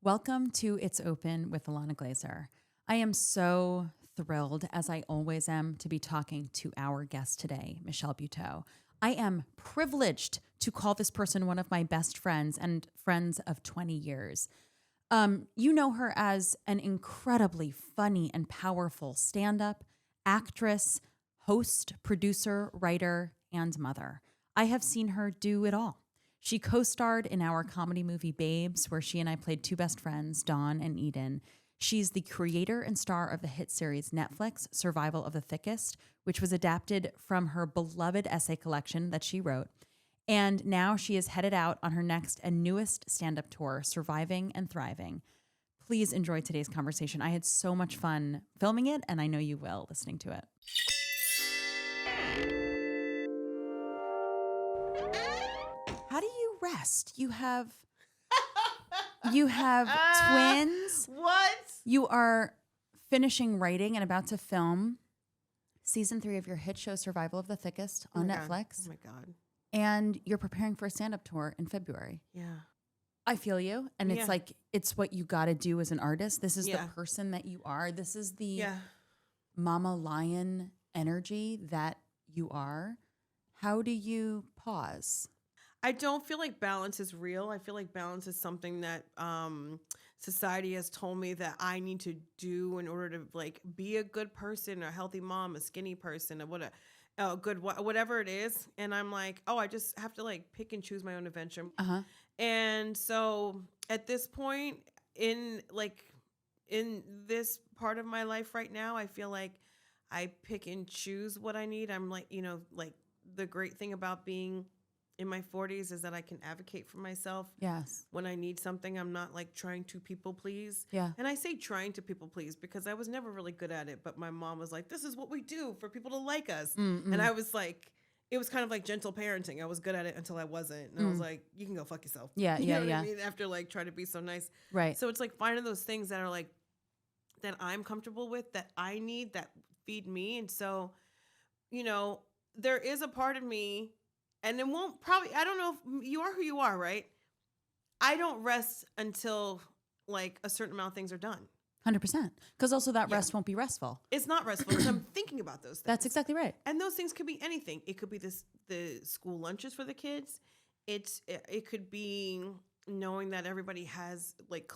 Welcome to It's Open with Ilana Glazer. I am so thrilled, as I always am, to be talking to our guest today, Michelle Buteau. I am privileged to call this person one of my best friends and friends of 20 years. You know her as an incredibly funny and powerful stand-up, actress, host, producer, writer, and mother. I have seen her do it all. She co-starred in our comedy movie Babes, where she and I played two best friends, Dawn and Eden. She's the creator and star of the hit series Netflix, Survival of the Thickest, which was adapted from her beloved essay collection that she wrote. And now she is headed out on her next and newest stand-up tour, Surviving and Thriving. Please enjoy today's conversation. I had so much fun filming it, and I know you will listening to it. How do you rest? You have twins. What? You are finishing writing and about to film season 3 of your hit show Survival of the Thickest on Netflix. Oh my God. And you're preparing for a stand-up tour in February. Yeah. I feel you. And it's like, it's what you got to do as an artist. This is the person that you are. This is the mama lion energy that you are. How do you pause? I don't feel like balance is real. I feel like balance is something that society has told me that I need to do in order to like be a good person, a healthy mom, a skinny person, or whatever it is. And I'm like, oh, I just have to like pick and choose my own adventure. And so at this point in this part of my life right now, I feel like I pick and choose what I need. I'm like, like the great thing about being in my 40s is that I can advocate for myself. Yes. When I need something, I'm not like trying to people please. Yeah. And I say trying to people please because I was never really good at it. But my mom was like, this is what we do for people to like us. And I was like, it was kind of like gentle parenting. I was good at it until I wasn't. And I was like, you can go fuck yourself. Yeah. You know what I mean? After like trying to be so nice. Right. So it's like finding those things that are like, that I'm comfortable with, that I need, that feed me. And so, there is a part of me. And it won't probably, I don't know if you are who you are, right? I don't rest until like a certain amount of things are done. 100%. Because also that rest won't be restful. It's not restful because I'm thinking about those things. That's exactly right. And those things could be anything. It could be the school lunches for the kids. It could be knowing that everybody has like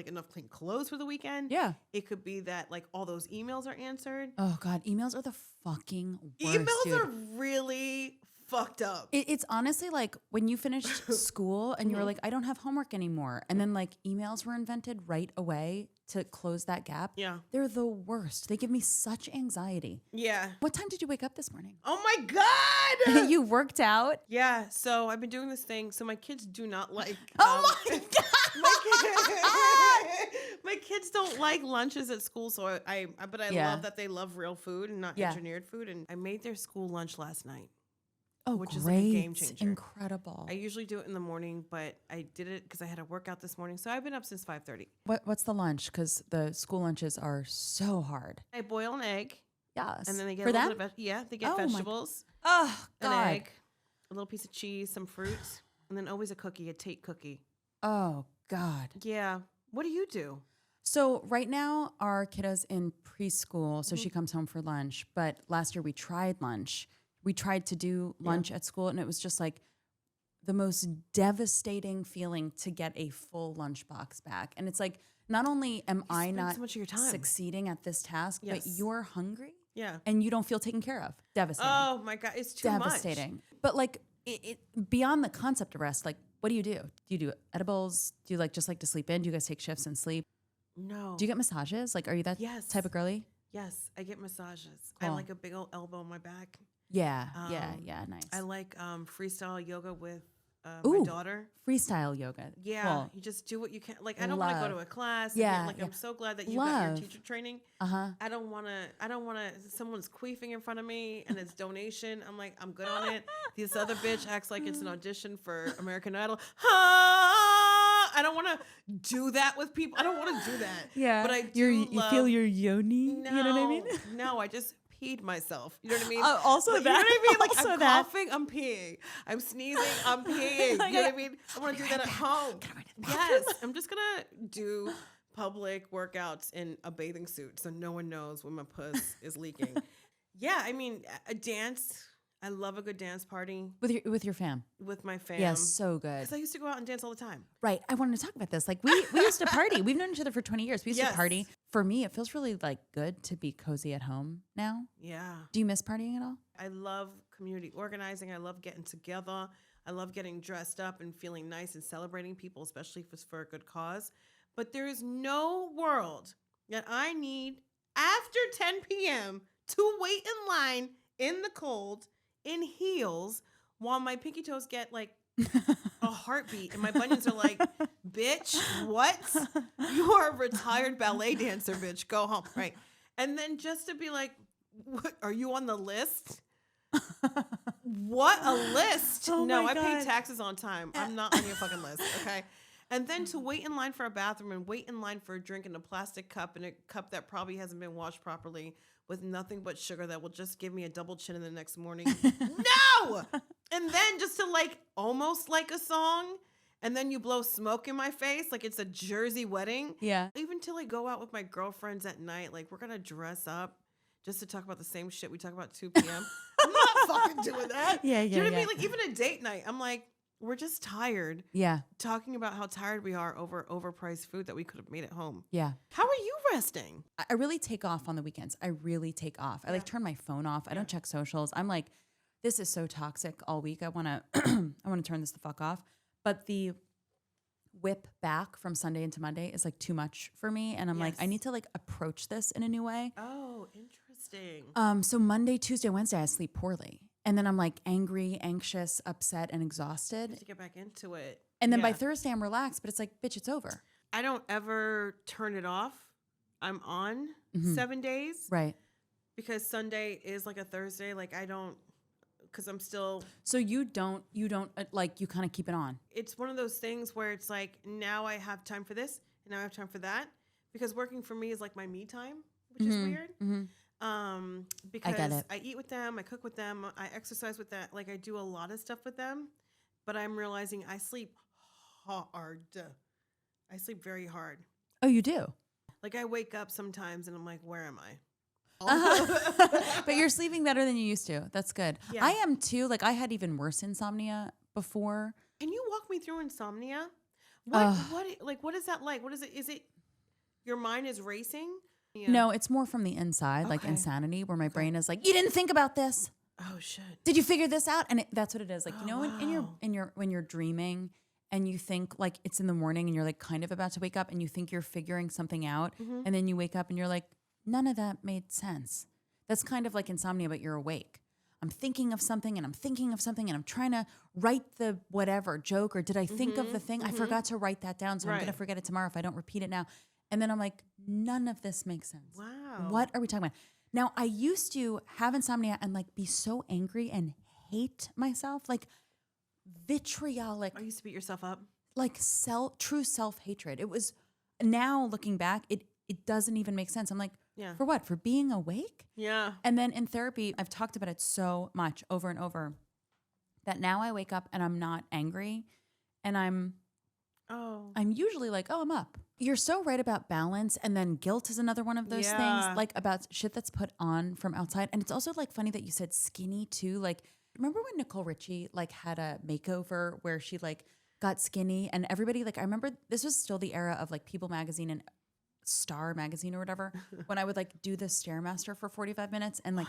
enough clean clothes for the weekend. Yeah. It could be that like all those emails are answered. Oh God, emails are the fucking worst. Emails are really fucked up. It's honestly like when you finished school and you were like, I don't have homework anymore. And then like emails were invented right away to close that gap. Yeah. They're the worst. They give me such anxiety. Yeah. What time did you wake up this morning? Oh my God. You worked out? Yeah. So I've been doing this thing. So my kids do not like. Oh my God. My kids don't like lunches at school. So I love that they love real food and not engineered food. And I made their school lunch last night. Oh, which great. is like a game changer. Incredible. I usually do it in the morning, but I did it because I had a workout this morning. So I've been up since 5:30. What's the lunch? Because the school lunches are so hard. I boil an egg. Yes. And then they get For a little them? bit of they get vegetables. Oh, an God. egg, a little piece of cheese, some fruits, and then always a cookie, a Tate cookie. Oh, God. Yeah. What do you do? So right now our kiddo's in preschool, so she comes home for lunch. But last year we tried lunch. We tried to do lunch at school, and it was just like the most devastating feeling to get a full lunchbox back. And it's like, not only am I not so much of your time succeeding at this task, but you're hungry and you don't feel taken care of. Devastating. Oh my God, it's too devastating. But like it beyond the concept of rest, like what do? Do you do edibles? Do you just like to sleep in? Do you guys take shifts and sleep? No. Do you get massages? Like, are you that type of girly? Yes, I get massages. Cool. I like a big old elbow on my back. Yeah, nice. I like freestyle yoga with my daughter. Freestyle yoga. Yeah, cool. You just do what you can. Like I don't want to go to a class. Yeah, I'm so glad that you got your teacher training. Uh-huh. I don't want to. Someone's queefing in front of me and it's donation. I'm like, I'm good on it. This other bitch acts like it's an audition for American Idol. I don't want to do that with people. I don't want to do that. Yeah, but I do. You feel your yoni. No, you know what I mean? No, I just peed myself. You know what I mean? Also like, that. You know what I mean? Like Also I'm that. coughing, I'm peeing. I'm sneezing, I'm peeing. You know what I mean? I want to do that at home. Yes, I'm just gonna do public workouts in a bathing suit so no one knows when my puss is leaking. Yeah, I mean, a dance. I love a good dance party With your fam. with my fam. Yes, so good. Because I used to go out and dance all the time. Right. I wanted to talk about this. Like we used to party. We've known each other for 20 years. We used to party. For me, it feels really like good to be cozy at home now. Yeah. Do you miss partying at all? I love community organizing. I love getting together. I love getting dressed up and feeling nice and celebrating people, especially if it's for a good cause. But there is no world that I need after 10 p.m. to wait in line in the cold in heels while my pinky toes get like a heartbeat and my bunions are like, bitch, what? You are a retired ballet dancer, bitch. Go home. Right. And then just to be like, what, are you on the list? What a list. Oh no, my I pay God. taxes on time. I'm not on your fucking list. Okay. And then to wait in line for a bathroom and wait in line for a drink in a plastic cup, in a cup that probably hasn't been washed properly with nothing but sugar that will just give me a double chin in the next morning. No! And then just to like almost like a song, and then you blow smoke in my face like it's a Jersey wedding. Yeah. Even till I go out with my girlfriends at night, like we're going to dress up just to talk about the same shit we talk about at 2 p.m. I'm not fucking doing that. Yeah, Do you know what I yeah. mean? Like even a date night, I'm like, we're just tired. Yeah. Talking about how tired we are over overpriced food that we could have made at home. Yeah. How are you resting? I really take off on the weekends. I really take off. I like turn my phone off. I don't check socials. I'm like, this is so toxic all week. I want to I want to turn this the fuck off. But the whip back from Sunday into Monday is like too much for me. And I'm like, I need to like approach this in a new way. Oh, interesting. So Monday, Tuesday, Wednesday, I sleep poorly. And then I'm like angry, anxious, upset, and exhausted. To get back into it. And then by Thursday, I'm relaxed, but it's like, bitch, it's over. I don't ever turn it off. I'm on 7 days. Right. Because Sunday is like a Thursday. Like I don't, because I'm still. So you don't like, you kind of keep it on. It's one of those things where it's like, now I have time for this and now I have time for that. Because working for me is like my me time, which is weird. Because I eat with them, I cook with them, I exercise with them. Like I do a lot of stuff with them, but I'm realizing I sleep hard. I sleep very hard. Oh, you do? Like I wake up sometimes and I'm like, where am I? But you're sleeping better than you used to. That's good. Yeah. I am too. Like I had even worse insomnia before. Can you walk me through insomnia? What is that like? What is it? Is it your mind is racing? Yeah. No, it's more from the inside, like insanity, where my brain is like, you didn't think about this. Oh shit. Did you figure this out? And that's what it is. Like, you know, when you're dreaming and you think like it's in the morning and you're like kind of about to wake up and you think you're figuring something out, and then you wake up and you're like, none of that made sense. That's kind of like insomnia, but you're awake. I'm thinking of something and I'm thinking of something and I'm trying to write the whatever joke, or did I think of the thing? I forgot to write that down, so I'm gonna forget it tomorrow if I don't repeat it now. And then I'm like, none of this makes sense. Wow. What are we talking about? Now, I used to have insomnia and like be so angry and hate myself, like vitriolic. I used to beat yourself up. Like true self-hatred. It was, now looking back, it doesn't even make sense. I'm like, for what? For being awake? Yeah. And then in therapy, I've talked about it so much over and over that now I wake up and I'm not angry and I'm usually like, oh, I'm up. You're so right about balance. And then guilt is another one of those things, like about shit that's put on from outside. And it's also like funny that you said skinny too. Like, remember when Nicole Richie like had a makeover where she like got skinny and everybody, like, I remember this was still the era of like People magazine and Star magazine or whatever, when I would like do the Stairmaster for 45 minutes and like,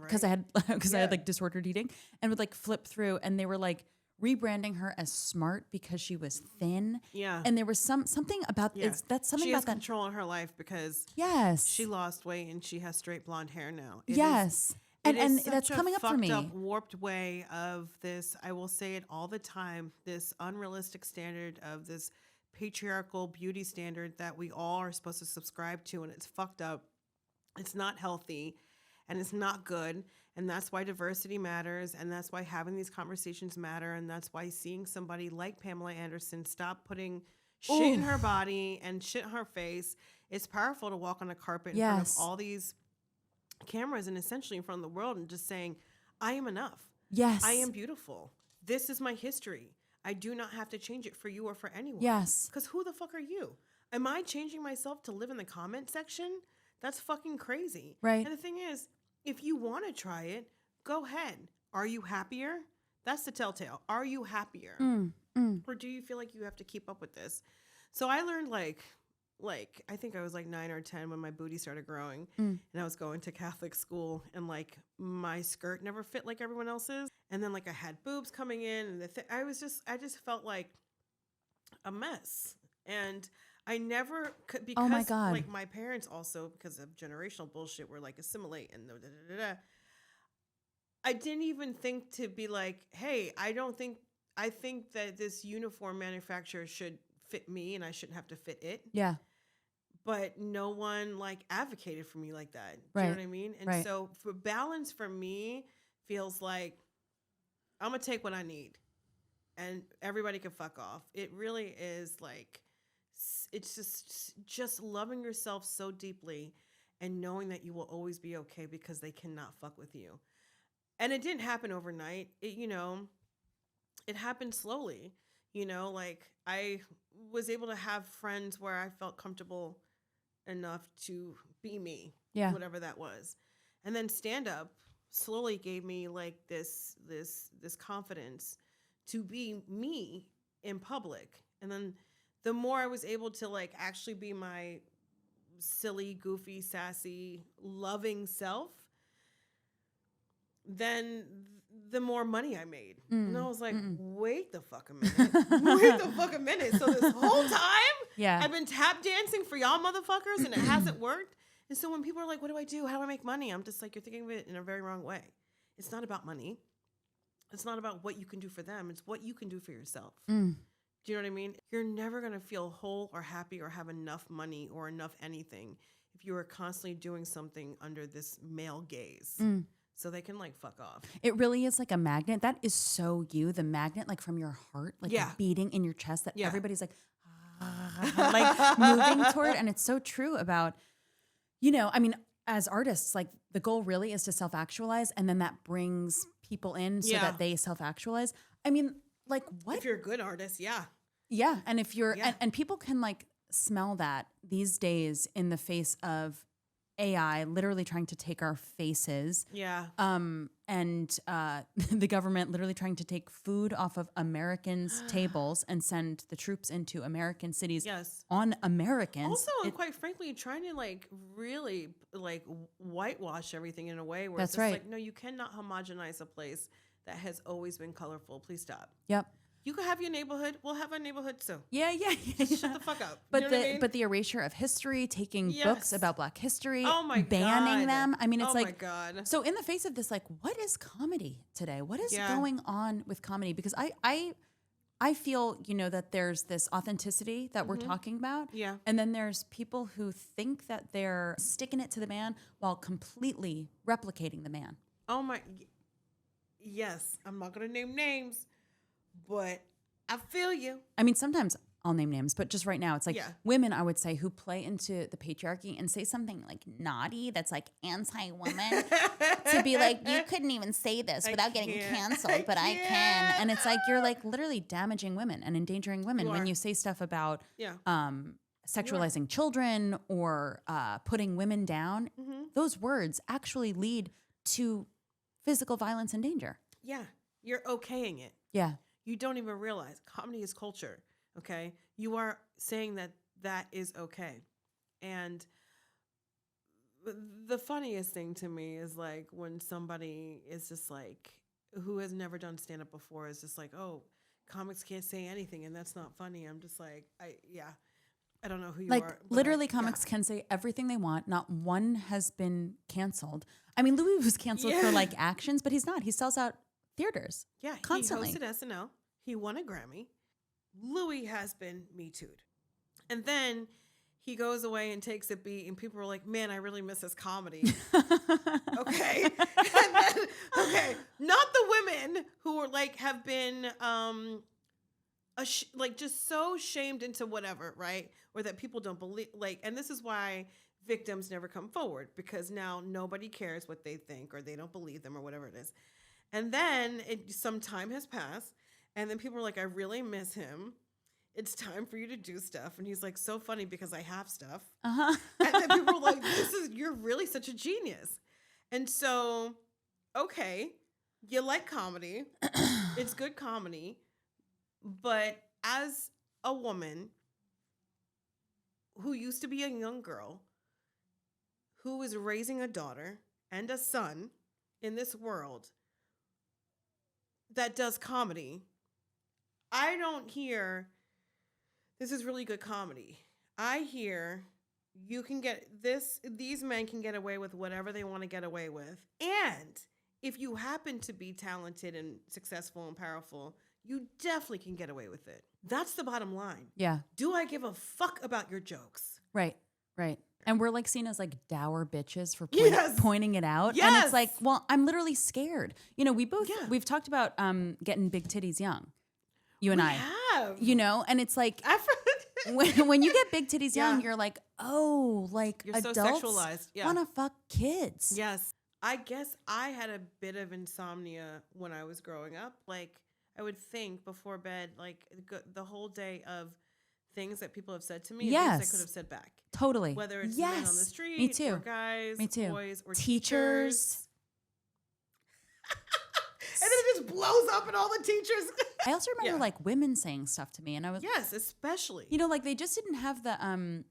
because I had like disordered eating, and would like flip through, and they were like rebranding her as smart because she was thin. Yeah. And there was something about that's something she about has that control in her life because she lost weight and she has straight blonde hair now. And that's coming up for me. Up, warped way of this. I will say it all the time. This unrealistic standard of this patriarchal beauty standard that we all are supposed to subscribe to, and it's fucked up. It's not healthy, and it's not good. And that's why diversity matters, and that's why having these conversations matter, and that's why seeing somebody like Pamela Anderson stop putting shit in her body and shit in her face. It's powerful to walk on a carpet in front of all these cameras and essentially in front of the world and just saying, I am enough. Yes. I am beautiful. This is my history. I do not have to change it for you or for anyone. Yes. Because who the fuck are you? Am I changing myself to live in the comment section? That's fucking crazy. Right. And the thing is, if you want to try it, go ahead. Are you happier? That's the telltale. Are you happier? Or do you feel like you have to keep up with this? So I learned like I think I was like 9 or 10 when my booty started growing and I was going to Catholic school and like my skirt never fit like everyone else's. And then like I had boobs coming in and I just felt like a mess. And I never could, because oh my God. like my parents also, because of generational bullshit, were like assimilate and I didn't even think to be like, hey, I think that this uniform manufacturer should fit me and I shouldn't have to fit it. Yeah. But no one like advocated for me like that. Do Right. you know what I mean? And Right. so for balance for me feels like I'm going to take what I need and everybody can fuck off. It really is like, it's just loving yourself so deeply and knowing that you will always be okay because they cannot fuck with you. And it didn't happen overnight. It happened slowly. Like I was able to have friends where I felt comfortable enough to be me, whatever that was. And then stand up slowly gave me like this confidence to be me in public. And then the more I was able to like actually be my silly, goofy, sassy, loving self, then the more money I made. And I was like, wait the fuck a minute. Wait the fuck a minute. So this whole time, I've been tap dancing for y'all motherfuckers and it hasn't worked. And so when people are like, what do I do? How do I make money? I'm just like, you're thinking of it in a very wrong way. It's not about money. It's not about what you can do for them. It's what you can do for yourself. Do you know what I mean? You're never going to feel whole or happy or have enough money or enough anything if you are constantly doing something under this male gaze. So they can like fuck off. It really is like a magnet. That is so you, the magnet, like from your heart, like the beating in your chest that everybody's like, like moving toward. And it's so true about, I mean, as artists, like the goal really is to self-actualize. And then that brings people in so that they self-actualize. I mean, like what? If you're a good artist, Yeah. And if you're, and people can like smell that these days in the face of AI literally trying to take our faces. And the government literally trying to take food off of Americans' tables and send the troops into American cities on Americans. Also, quite frankly, trying to like really like whitewash everything in a way where That's it's just right. like, no, you cannot homogenize a place that has always been colorful. Please stop. Yep. You could have your neighborhood. We'll have our neighborhood too. Yeah. Shut the fuck up. But you know what I mean? But the erasure of history, taking books about Black history, God. banning them. I mean, it's my like, God. So in the face of this, like, what is comedy today? What is going on with comedy? Because I feel, that there's this authenticity that we're talking about. Yeah. And then there's people who think that they're sticking it to the man while completely replicating the man. Oh my. Yes. I'm not going to name names. But I feel you. I mean, sometimes I'll name names, but just right now, it's like women, I would say, who play into the patriarchy and say something like naughty that's like anti-woman to be like, you couldn't even say this without getting canceled, but I can. And it's like, you're like literally damaging women and endangering women when you say stuff about sexualizing children or putting women down. Those words actually lead to physical violence and danger. Yeah. You're okaying it. Yeah. You don't even realize comedy is culture, okay? You are saying that is okay. And the funniest thing to me is like when somebody is just like, who has never done stand-up before is just like, oh, comics can't say anything and that's not funny. I'm just like, I don't know who you are. Like literally comics can say everything they want. Not one has been canceled. I mean, Louis was canceled for like actions, but he's not. He sells out theaters. Yeah, constantly. He hosted SNL. He won a Grammy. Louis has been Me Too'd. And then he goes away and takes a beat, and people are like, man, I really miss his comedy. Okay. And then, not the women who are like, have been like just so shamed into whatever, right? Or that people don't believe, like, and this is why victims never come forward because now nobody cares what they think or they don't believe them or whatever it is. And then some time has passed, and then people are like, I really miss him. It's time for you to do stuff. And he's like, so funny because I have stuff. Uh-huh. And then people are like, you're really such a genius. And so, okay, you like comedy. It's good comedy. But as a woman who used to be a young girl, who is raising a daughter and a son in this world that does comedy, I don't hear, this is really good comedy. I hear you can get this, these men can get away with whatever they want to get away with. And if you happen to be talented and successful and powerful, you definitely can get away with it. That's the bottom line. Yeah. Do I give a fuck about your jokes? Right. And we're like seen as like dour bitches for pointing it out. Yes. And it's like, well, I'm literally scared. You know, we've talked about getting big titties young. You and I have. You know, and it's like when you get big titties young, you're like, oh, like you're adults so sexualized. want to fuck kids. Yes. I guess I had a bit of insomnia when I was growing up. Like I would think before bed, like the whole day of things that people have said to me, and things I could have said back. Totally. Whether it's men on the street, me too. or guys, me too. boys, or teachers. And then it just blows up, and all the teachers. I also remember like women saying stuff to me, and I was especially. You know, like they just didn't have the in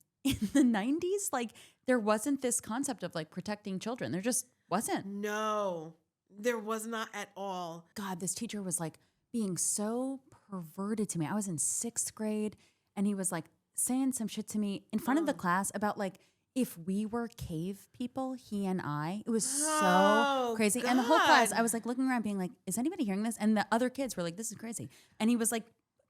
the 90s. Like there wasn't this concept of like protecting children. There just wasn't. No, there was not at all. God, this teacher was like being so perverted to me. I was in 6th grade, and he was like saying some shit to me in front of the class about like if we were cave people, he and I. It was so crazy. God. And the whole class, I was like looking around being like, is anybody hearing this? And the other kids were like, this is crazy. And he was like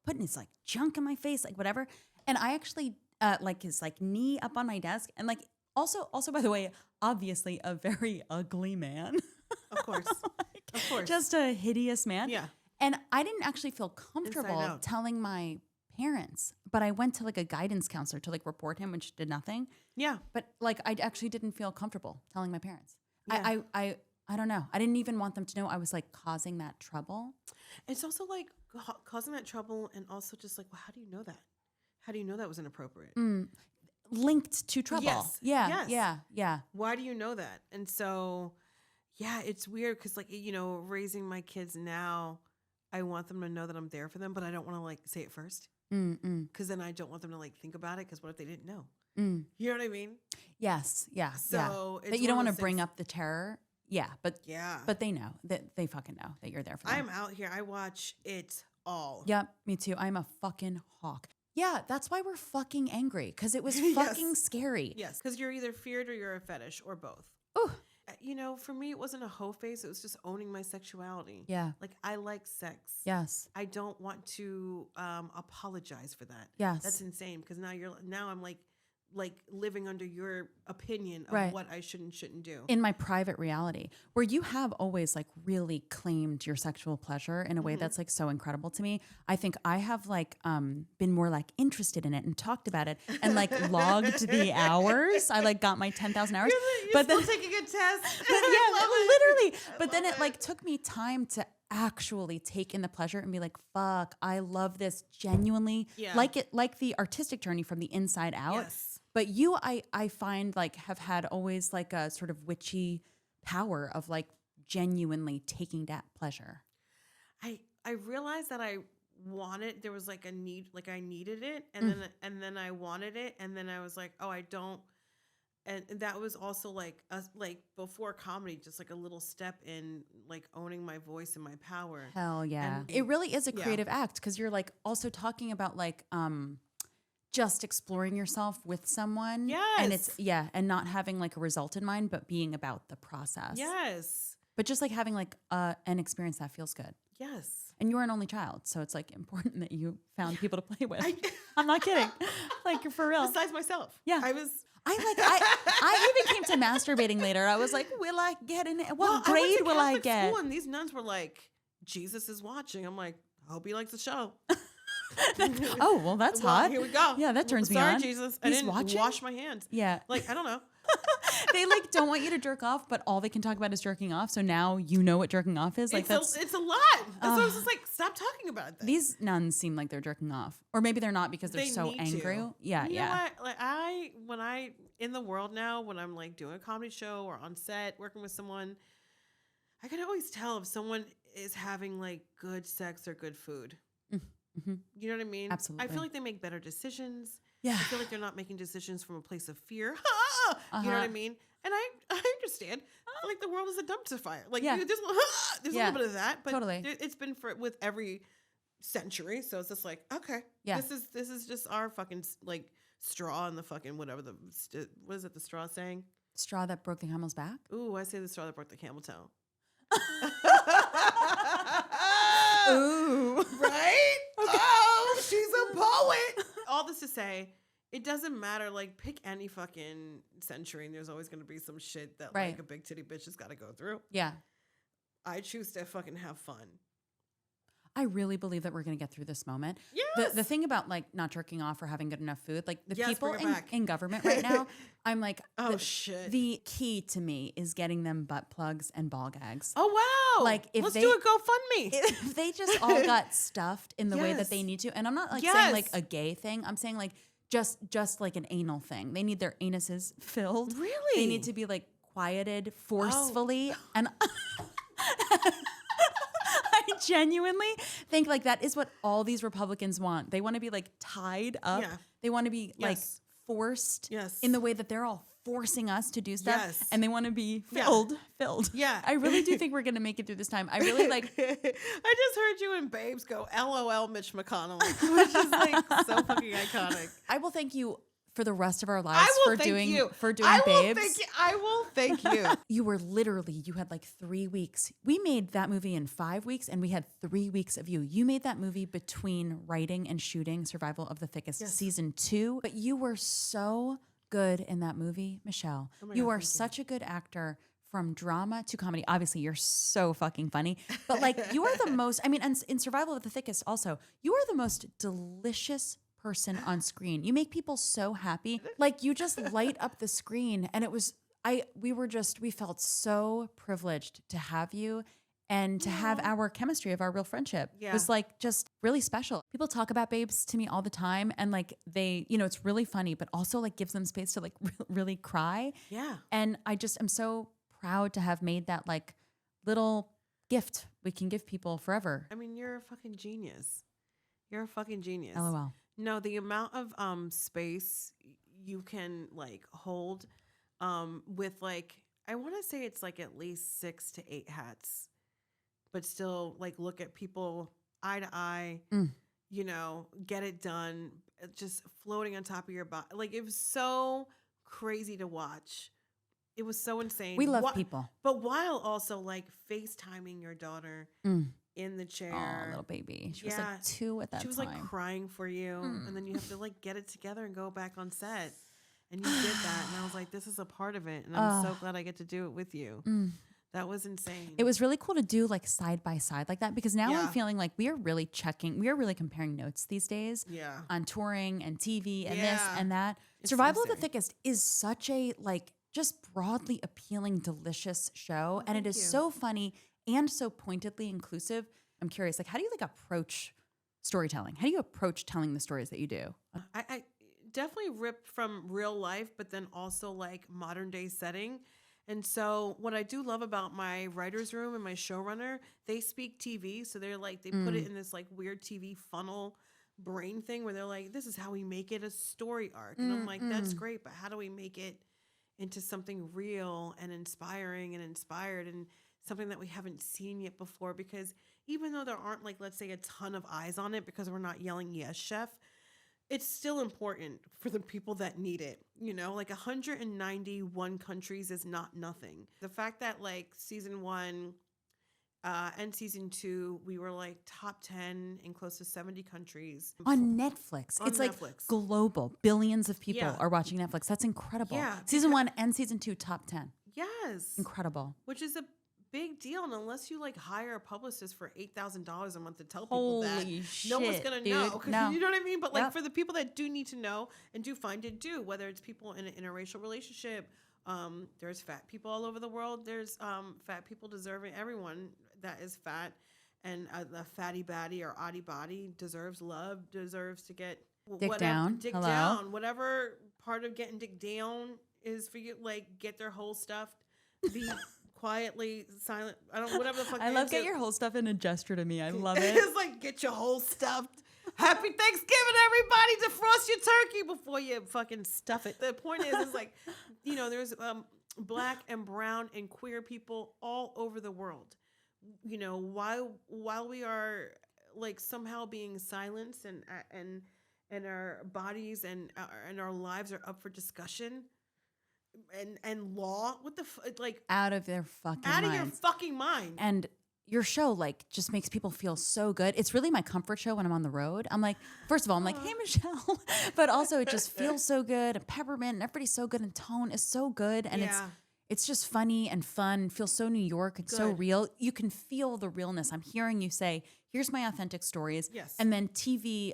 putting his like junk in my face, like whatever. And I actually like his like knee up on my desk. And like also by the way, obviously a very ugly man. Of course. Of course. Just a hideous man. Yeah. And I didn't actually feel comfortable telling my parents, but I went to like a guidance counselor to like report him, which did nothing. Yeah. But like I actually didn't feel comfortable telling my parents. Yeah. I don't know. I didn't even want them to know I was like causing that trouble. It's also like causing that trouble, and also just like, well, how do you know that? How do you know that was inappropriate? Linked to trouble. Yes. Yeah. Yes. Yeah. Why do you know that? And so, yeah, it's weird because like, you know, raising my kids now, I want them to know that I'm there for them, but I don't want to like say it first. Because then I don't want them to like think about it. Because what if they didn't know? You know what I mean? Yes. Yeah. So that you don't want to bring up the terror. Yeah. But they know that they fucking know that you're there for them. I'm out here. I watch it all. Yep. Me too. I'm a fucking hawk. Yeah. That's why we're fucking angry. Because it was fucking scary. Yes. Because you're either feared or you're a fetish or both. Ooh. You know, for me, it wasn't a hoe face. It was just owning my sexuality. Yeah. Like, I like sex. Yes. I don't want to apologize for that. Yes. That's insane because now I'm like living under your opinion of what I should and shouldn't do. In my private reality, where you have always like really claimed your sexual pleasure in a way that's like so incredible to me. I think I have like been more like interested in it and talked about it and like logged the hours. I like got my 10,000 hours. You're still taking a test. But yeah, literally. But then it like took me time to actually take in the pleasure and be like, fuck, I love this genuinely. Yeah. Like the artistic journey from the inside out. Yes. But you, I find like have had always like a sort of witchy power of like genuinely taking that pleasure. I realized that I wanted, there was like a need, like I needed it. And then I wanted it. And then I was like, oh, I don't. And that was also like before comedy, just like a little step in like owning my voice and my power. Hell yeah. And it really is a creative act because you're like also talking about like just exploring yourself with someone. Yes. And it's and not having like a result in mind, but being about the process. Yes. But just like having like an experience that feels good. Yes. And you're an only child, so it's like important that you found people to play with. I'm not kidding. Like for real. Besides myself. Yeah. I even came to masturbating later. I was like, will I get in it? What grade will I get? And these nuns were like, Jesus is watching. I'm like, I hope he likes the show. Oh, well, that's hot. Here we go. Yeah, that turns me Sorry, on. Jesus. I He's didn't watching? wash my hands. Yeah. Like, I don't know. They like don't want you to jerk off, but all they can talk about is jerking off. So now you know what jerking off is. Like It's a lot. That's why I was just like, stop talking about it. These nuns seem like they're jerking off, or maybe they're not because they're They so need angry. to. Yeah, You know yeah. what? Like when I in the world now, when I'm like doing a comedy show or on set working with someone, I can always tell if someone is having like good sex or good food. Mm-hmm. You know what I mean? Absolutely. I feel like they make better decisions. Yeah. I feel like they're not making decisions from a place of fear. You know what I mean? And I understand. I feel like the world is a dumpster fire. Like Yeah. there's a little bit of that, but Totally. it's been with every century. So it's just like, okay, Yeah. this is just our fucking like straw in the fucking whatever what is it? The straw saying? Straw that broke the camel's back. Ooh, I say the straw that broke the camel toe. Ooh. Right? Okay. Oh, she's a poet. All this to say, it doesn't matter. Like, pick any fucking century, and there's always going to be some shit that like a big titty bitch has got to go through. Yeah. I choose to fucking have fun. I really believe that we're going to get through this moment. Yes. The thing about like not jerking off or having good enough food, like the people bring it back. in government right now, I'm like, Oh, shit. The key to me is getting them butt plugs and ball gags. Oh, wow. Like, if let's they- do a GoFundMe. If they just all got stuffed in the way that Yes. they need to, and I'm not like Yes. saying like a gay thing, I'm saying like just like an anal thing. They need their anuses filled. Really? They need to be like quieted forcefully. And I genuinely think like that is what all these Republicans want. They want to be like tied up. Yeah. They want to be like Yes. forced Yes. in the way that they're all forcing us to do stuff. Yes. And they want to be Yeah. filled. Yeah. I really do think we're going to make it through this time. I really like, I just heard you and Babes go, LOL, Mitch McConnell, which is like so fucking iconic. I will thank you for the rest of our lives I will for thank doing you. Babes. I will thank you. You were literally, you had like 3 weeks. We made that movie in 5 weeks and we had 3 weeks of you. You made that movie between writing and shooting Survival of the Thickest season 2. But you were so good in that movie, Michelle. You are such a good actor from drama to comedy. Obviously, you're so fucking funny. But like you are the most, I mean, and in Survival of the Thickest also, you are the most delicious person on screen. You make people so happy. Like you just light up the screen. And it was, we felt so privileged to have you and to have our chemistry of our real friendship. Yeah. It was like just really special. People talk about Babes to me all the time. And like they, you know, it's really funny, but also like gives them space to like really cry. Yeah. And I just am so proud to have made that like little gift we can give people forever. I mean, you're a fucking genius. You're a fucking genius. LOL. No, the amount of space you can like hold with like, I want to say it's like at least 6 to 8 hats, but still like look at people eye to eye, you know, get it done, just floating on top of your body. Like it was so crazy to watch. It was so insane. We love people. But while also like FaceTiming your daughter in the chair. Oh, little baby. She was like 2 at that time. She was like crying for you. And then you have to like get it together and go back on set. And you did that. And I was like, this is a part of it. And I'm so glad I get to do it with you. That was insane. It was really cool to do like side by side like that because now I'm Yeah. feeling like we are really comparing notes these days on touring and TV and this and that. It's Survival of the insane. Thickest is such a like just broadly appealing, delicious show. And it is you. so funny and so pointedly inclusive. I'm curious, like how do you like approach storytelling? How do you approach telling the stories that you do? I definitely ripped from real life, but then also like modern day setting. And so what I do love about my writer's room and my showrunner, they speak TV. So they're like, they put it in this like weird TV funnel brain thing where they're like, this is how we make it a story arc. And I'm like, that's great, but how do we make it into something real and inspiring and inspired and something that we haven't seen yet before? Because even though there aren't like, let's say a ton of eyes on it because we're not yelling, yes, chef, it's still important for the people that need it. You know, like 191 countries is not nothing. The fact that like season 1 and season 2, we were like top 10 in close to 70 countries. On Netflix. On It's like Netflix. global. Billions of people Yeah. are watching Netflix. That's incredible. Yeah, Season 1 and season 2, top 10. Yes. Incredible. Which is a big deal. And unless you like hire a publicist for $8,000 a month to tell people that, Holy no one's shit, gonna dude. know. 'Cause No. you know what I mean? But like Yep. for the people that do need to know and do find it, do, whether it's people in an interracial relationship, there's fat people all over the world. There's fat people deserving. Everyone that is fat and a fatty baddie or oddie body deserves love, deserves to get Dick down. Dick Hello? down. Whatever part of getting dick down is for you, like get their whole stuffed, be quietly silent. I don't, whatever the fuck. I they love do. get your whole stuff in a gesture to me. I love it. It's like get your whole stuffed. Happy Thanksgiving, everybody! Defrost your turkey before you fucking stuff it. The point is like, you know, there's black and brown and queer people all over the world. You know, while we are like somehow being silenced and our bodies and our lives are up for discussion and law, what the like Out of their fucking out of minds. your fucking mind. And your show like just makes people feel so good. It's really my comfort show when I'm on the road. I'm like, first of all, I'm like, hey Michelle, but also it just feels so good. And peppermint and everybody's so good and tone is so good. And Yeah. it's just funny and fun. Feels so New York. It's so Good. real. You can feel the realness. I'm hearing you say, here's my authentic stories. Yes. And then TV,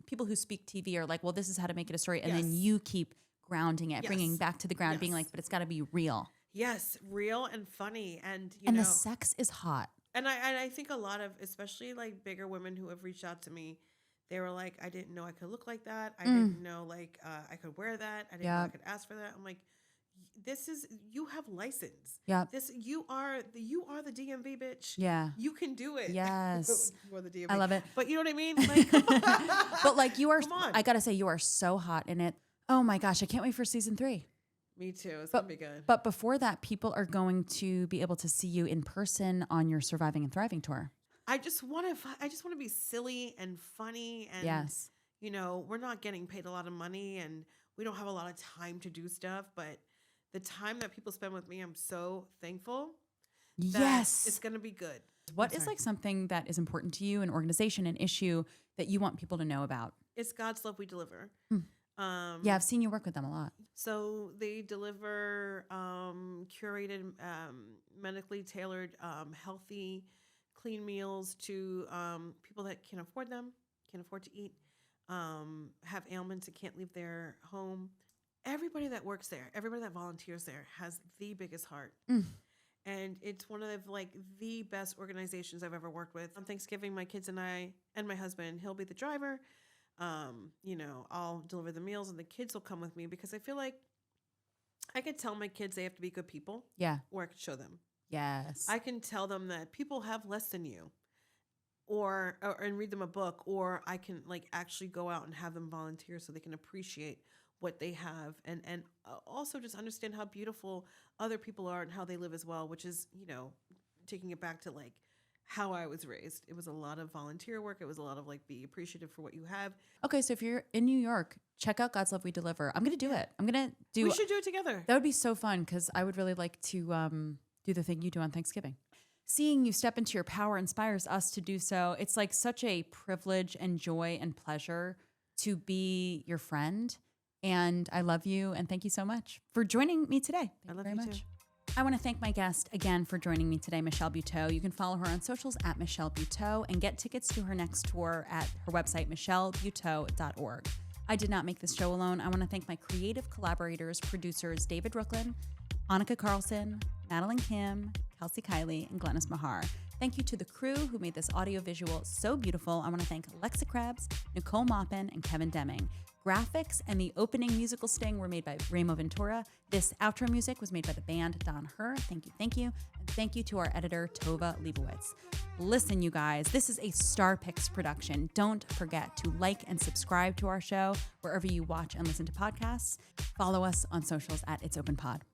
people who speak TV are like, well, this is how to make it a story. And then Yes. you keep grounding it, bringing Yes. back to the ground, being Yes. like, but it's got to be real. Yes, real and funny, and you And know, the sex is hot. and I think a lot of, especially like bigger women who have reached out to me, they were like, I didn't know I could look like that. I didn't know like I could wear that. I didn't know I Yep. could ask for that. I'm like, this is, you have license. Yep. This you are the DMV bitch. Yeah. You can do it. Yes. You are the DMV. I love it. But you know what I mean? Like, come on. But like you are, Come on. I gotta say, you are so hot in it. Oh my gosh, I can't wait for season 3. Me too. It's But, gonna be good. but before that, people are going to be able to see you in person on your Surviving and Thriving tour. I just want to be silly and funny, and Yes. you know, we're not getting paid a lot of money and we don't have a lot of time to do stuff, but the time that people spend with me, I'm so thankful that Yes. it's going to be good. What is like something that is important to you, an organization, an issue that you want people to know about? It's God's love we deliver. Yeah, I've seen you work with them a lot. So they deliver curated, medically tailored, healthy, clean meals to people that can't afford them, can't afford to eat, have ailments and can't leave their home. Everybody that works there, everybody that volunteers there has the biggest heart. And it's one of like the best organizations I've ever worked with. On Thanksgiving, my kids and I and my husband, he'll be the driver. You know, I'll deliver the meals and the kids will come with me because I feel like I could tell my kids they have to be good people, Yeah. or I could show them. Yes. I can tell them that people have less than you, or and read them a book, or I can like actually go out and have them volunteer so they can appreciate what they have, and also just understand how beautiful other people are and how they live as well, which is, you know, taking it back to like how I was raised. It was a lot of volunteer work. It was a lot of like, be appreciative for what you have. Okay, so if you're in New York, check out God's Love We Deliver. I'm going to do it. I'm going to do We should do it together. That would be so fun because I would really like to do the thing you do on Thanksgiving. Seeing you step into your power inspires us to do so. It's like such a privilege and joy and pleasure to be your friend. And I love you and thank you so much for joining me today. Thank I love very you much. too. I want to thank my guest again for joining me today, Michelle Buteau. You can follow her on socials at Michelle Buteau and get tickets to her next tour at her website, michellebuteau.org. I did not make this show alone. I want to thank my creative collaborators, producers David Rooklin, Annika Carlson, Madeline Kim, Kelsie Kiley, and Glennis Meagher. Thank you to the crew who made this audiovisual so beautiful. I want to thank Lexa Krebs, Nicole Maupin, and Kevin Deming. Graphics and the opening musical sting were made by Raymo Ventura. This outro music was made by the band Don Her. Thank you, thank you. And thank you to our editor, Tovah Leibowitz. Listen, you guys, this is a Star Picks production. Don't forget to like and subscribe to our show wherever you watch and listen to podcasts. Follow us on socials at It's Open Pod.